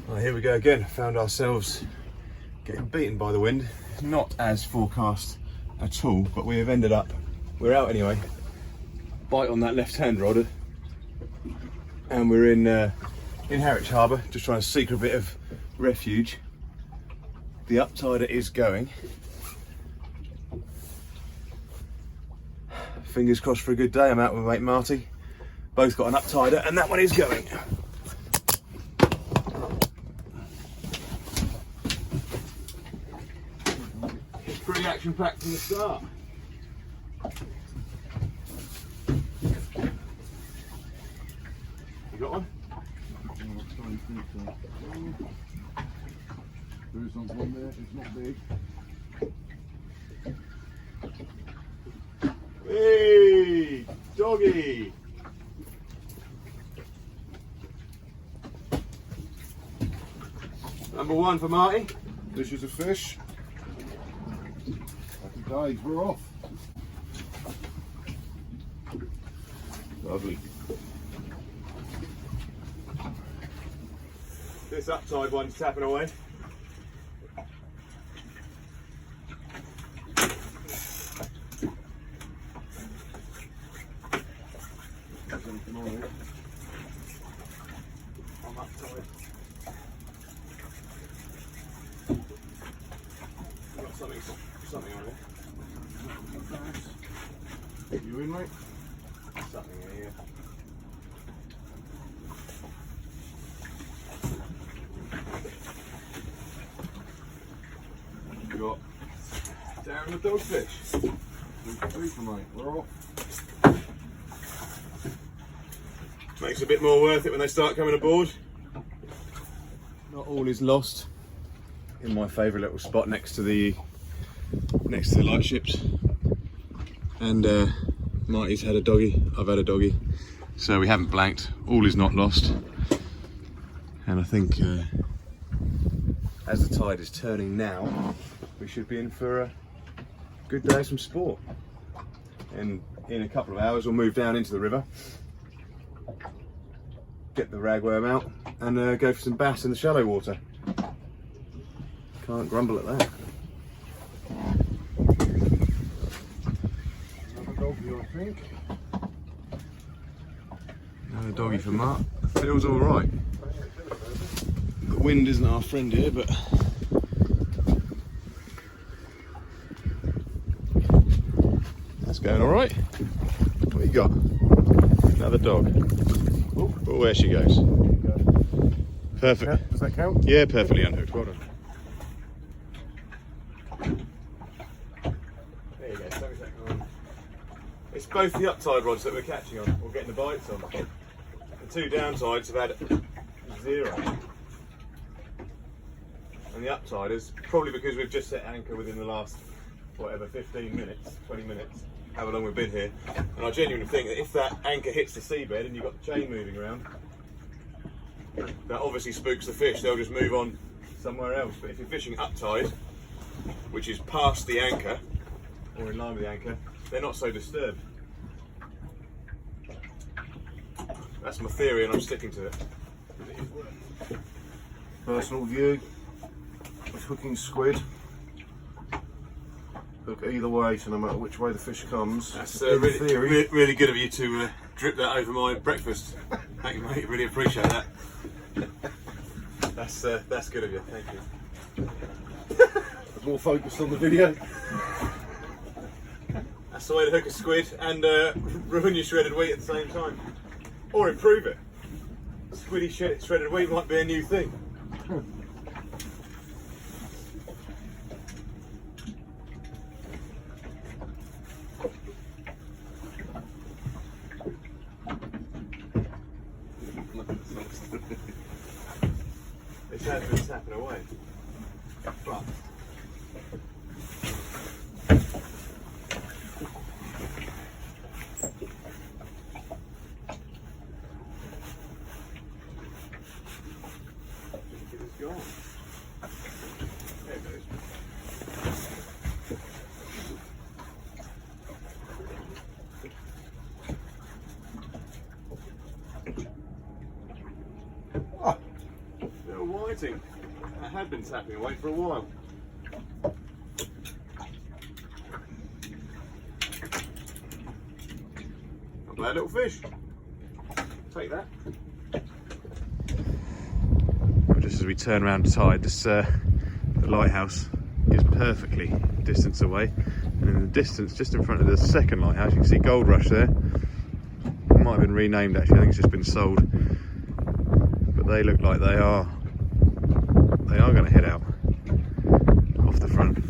Well, here we go again. Found ourselves getting beaten by the wind. Not as forecast at all, but we have ended up, we're out anyway. Bite on that left-hand rod, and we're in Harwich Harbour, just trying to seek a bit of refuge. The uptider is going. Fingers crossed for a good day. I'm out with my mate Marty. Both got an uptider, and that one is going. It's pretty action-packed from the start. You got one? There is one there, it's not big. Hey, doggy! Number one for Marty. This is a fish. Happy days, we're off. Lovely. This upside one's tapping away. I'm upside. Got something on here. You in, mate? Something in here. You got Down the dogfish. super, mate. We're off. Makes it a bit more worth it when they start coming aboard. Not all is lost. In my favourite little spot next to the lightships. And Marty's had a doggy, I've had a doggy. So we haven't blanked. All is not lost. And I think as the tide is turning now, we should be in for a good day of some sport. And in a couple of hours we'll move down into the river, get the ragworm out, and go for some bass in the shallow water. Can't grumble at that. Another doggy, I think. Another doggy for Mark. Feels all right. The wind isn't our friend here, but that's going all right. What you got? Another dog. Oh, there she goes. Perfect. Does that count? Yeah, perfectly unhooked. Well done. There you go. It's both the uptide rods that we're catching on, or getting the bites on. The two downsides have had 0. And the uptide is probably because we've just set anchor within the last, whatever, 15 minutes, 20 minutes, however long we've been here. And I genuinely think that if that anchor hits the seabed and you've got the chain moving around, that obviously spooks the fish. They'll just move on somewhere else. But if you're fishing uptide, which is past the anchor, or in line with the anchor, they're not so disturbed. That's my theory and I'm sticking to it. Personal view of hooking squid. Hook either way, so no matter which way the fish comes. That's in theory. really good of you to drip that over my breakfast. Thank you, mate. Really appreciate that. That's good of you. Thank you. More focused on the video. That's the way to hook a squid and ruin your shredded wheat at the same time, or improve it. Squiddy shredded wheat might be a new thing. This has been tapping away, but it's gone. There it goes. exciting. That had been tapping away for a while. Not bad little fish. Take that. Just as we turn around tide, the lighthouse is perfectly distance away, and in the distance just in front of the second lighthouse you can see Gold Rush there. It might have been renamed actually, I think it's just been sold, but they look like they are going to head out off the front.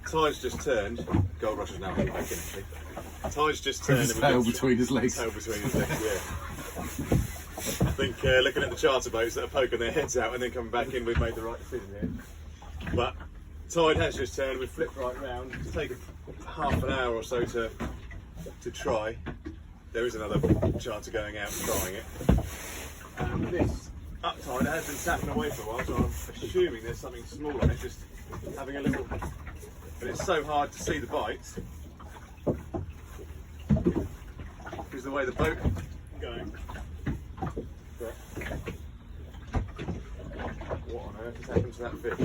Tide's just turned. Gold Rush is now back in actually. Tide's just turned. With his tail between his legs. Tail between his legs, yeah. I think looking at the charter boats that are poking their heads out and then coming back in, we've made the right decision here. But tide has just turned, we've flipped right round. It's taken half an hour or so to try. There is another charter going out trying it. This up tide has been tapping away for a while, so I'm assuming there's something small on it, just having a little. But it's so hard to see the bites because the way the boat is going. But what on earth has happened to that fish?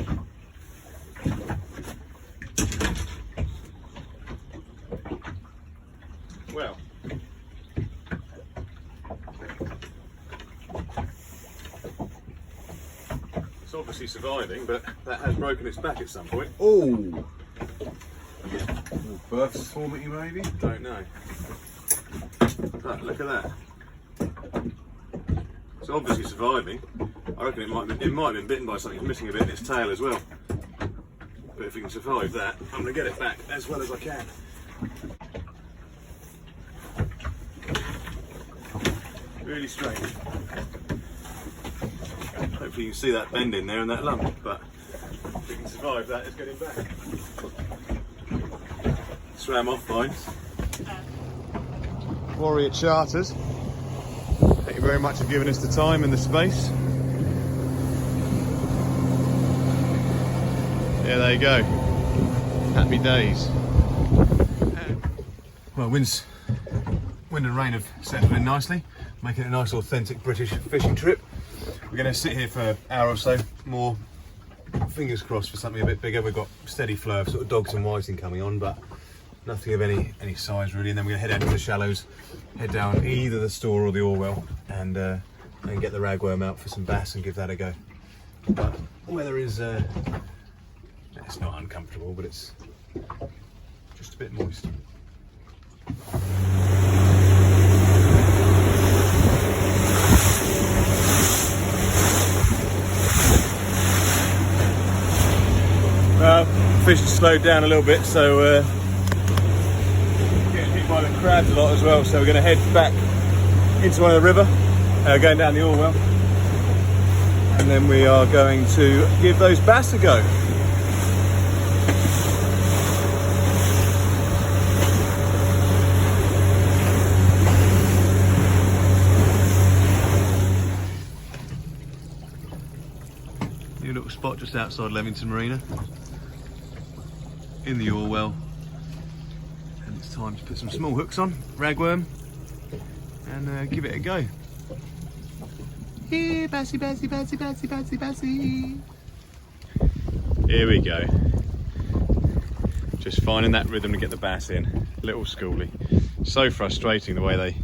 Well, it's obviously surviving, but that has broken its back at some point. Oh! Birth deformity maybe? Don't know. But look at that. It's obviously surviving. I reckon it might have been bitten by something. It's missing a bit in its tail as well. But if we can survive that, I'm going to get it back as well as I can. Really strange. Hopefully you can see that bend in there and that lump, but if we can survive that, it's getting back. Swam off fine. Warrior Charters, thank you very much for giving us the time and the space. Yeah, there you go. Happy days. Well, wind and rain have settled in nicely, making it a nice authentic British fishing trip. We're going to sit here for an hour or so more, fingers crossed for something a bit bigger. We've got steady flow of sort of dogs and whiting coming on, but nothing of any size really. And then we're going to head out to the shallows, head down either the Store or the Orwell, and get the ragworm out for some bass and give that a go. But the weather is it's not uncomfortable, but it's just a bit moist. Well, fish has slowed down a little bit, so getting hit by the crabs a lot as well, so we're going to head back into one of the river, going down the Orwell, and then we are going to give those bass a go. New little spot just outside Leamington Marina in the Orwell, and it's time to put some small hooks on, ragworm, and give it a go. Here, bassy, bassy, bassy, bassy, bassy, bassy. Here we go. Just finding that rhythm to get the bass in. Little schoolie. So frustrating the way they.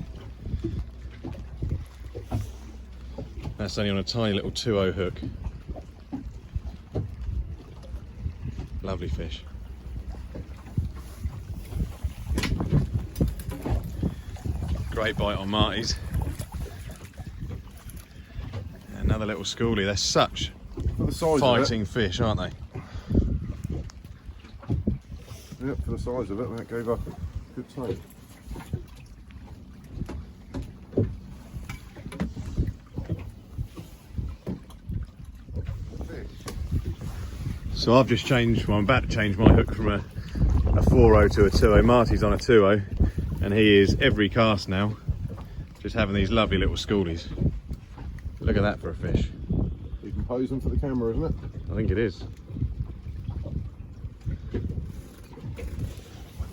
That's only on a tiny little 2-0 hook. Lovely fish. Great bite on Marty's. Another little schoolie. They're such fighting fish, aren't they? Yep, for the size of it, that gave up a good take. So I've just changed, well, I'm about to change my hook from a 4-0 to a 2-0. Marty's on a 2-0, and he is every cast now just having these lovely little schoolies. Look at that for a fish. You can pose them for the camera, isn't it? I think it is.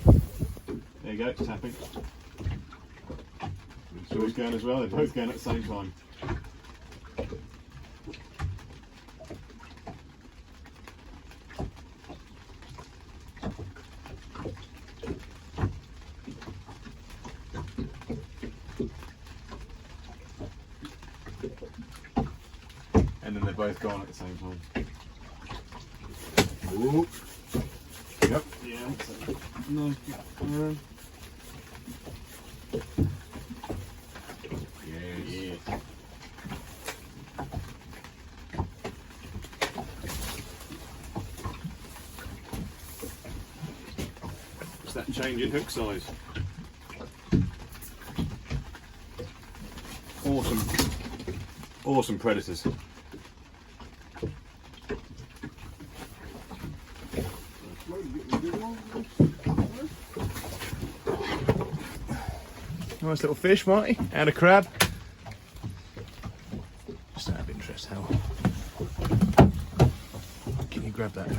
There you go, it's tapping. So he's going as well, they're both going at the same time. and then they're both gone at the same time. Ooh. Yep. Yeah. Nice. Yes. What's that change in hook size? Awesome predators. Nice little fish, Marty, and a crab. Just out of interest, how can you grab that? I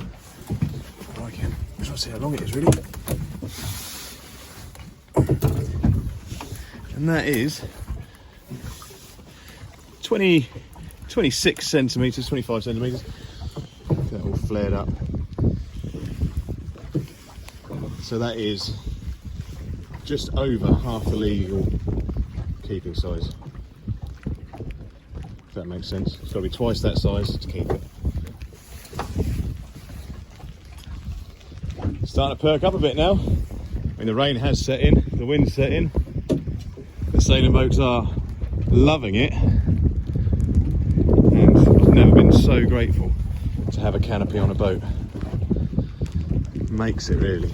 can. Just want to see how long it is, really. And that is 26 centimetres, 25 centimetres. That all flared up. So that is just over half the legal keeping size. If that makes sense. It's got to be twice that size to keep it. Starting to perk up a bit now. I mean, the rain has set in, the wind's set in. The sailing boats are loving it. And I've never been so grateful to have a canopy on a boat. Makes it really.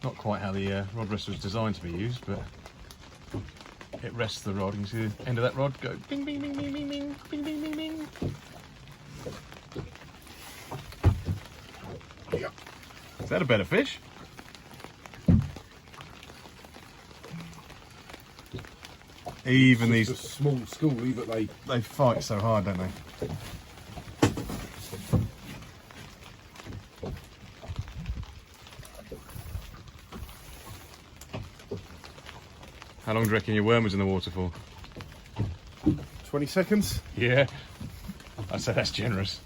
Not quite how the rod rest was designed to be used, but it rests the rod. You can see the end of that rod go bing, bing, bing, bing, bing, bing, bing, bing, bing, bing. Is that a better fish? Even these Just a small schoolie, but they fight so hard, don't they? How long do you reckon your worm was in the water for? 20 seconds. Yeah, I'd say that's generous.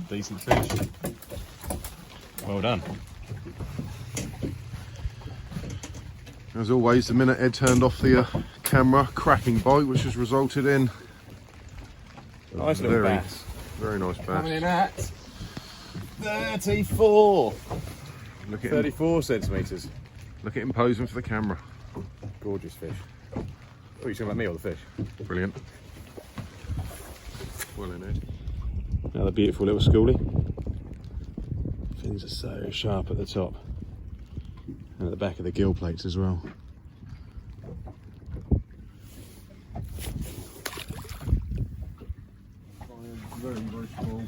Decent fish. Well done. As always, the minute Ed turned off the camera, cracking bite, which has resulted in Nice little bass. very nice bass. Coming in at 34. Look at him, 34 centimetres. look at him posing for the camera. Gorgeous fish. Oh, you talking about me or the fish? Brilliant. Well in, Ed. Another beautiful little schoolie. Fins are so sharp at the top. And at the back of the gill plates as well. Very, very small.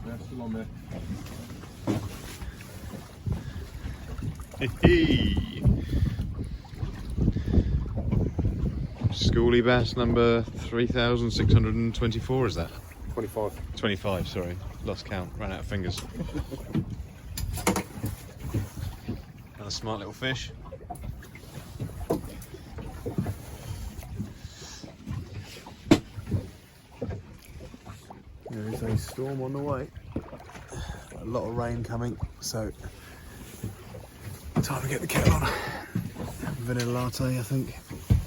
Yeah, still on there. Schoolie bass number 3,624, is that? 25. 25, sorry. Lost count, ran out of fingers. Another smart little fish. There is a storm on the way. A lot of rain coming, so time to get the kettle on. Vanilla latte, I think,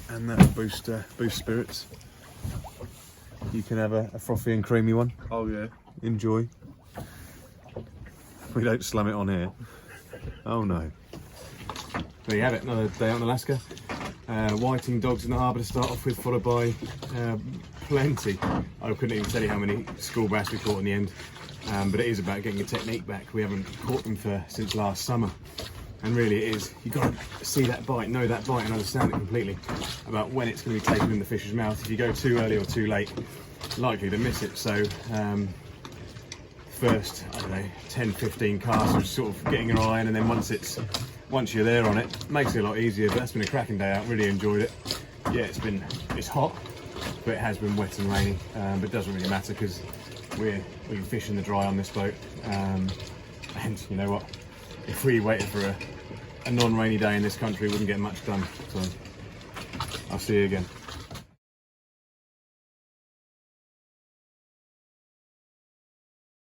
and that'll boost spirits. You can have a frothy and creamy one. Oh yeah. Enjoy. We don't slam it on here. Oh no. There you have it, another day out in Alaska. Whiting dogs in the harbour to start off with, followed by plenty. I couldn't even tell you how many school bass we caught in the end. But it is about getting your technique back. We haven't caught them since last summer. And really it is, you've got to see that bite, know that bite and understand it completely about when it's going to be taken in the fish's mouth. If you go too early or too late, likely to miss it. So first, I don't know, 10, 15 casts of sort of getting your eye in, and then once you're there on it, makes it a lot easier. But that's been a cracking day out, really enjoyed it. Yeah, it's hot, but it has been wet and rainy, but it doesn't really matter because we can fish in the dry on this boat. And you know what? If we waited for a non-rainy day in this country, we wouldn't get much done. So I'll see you again.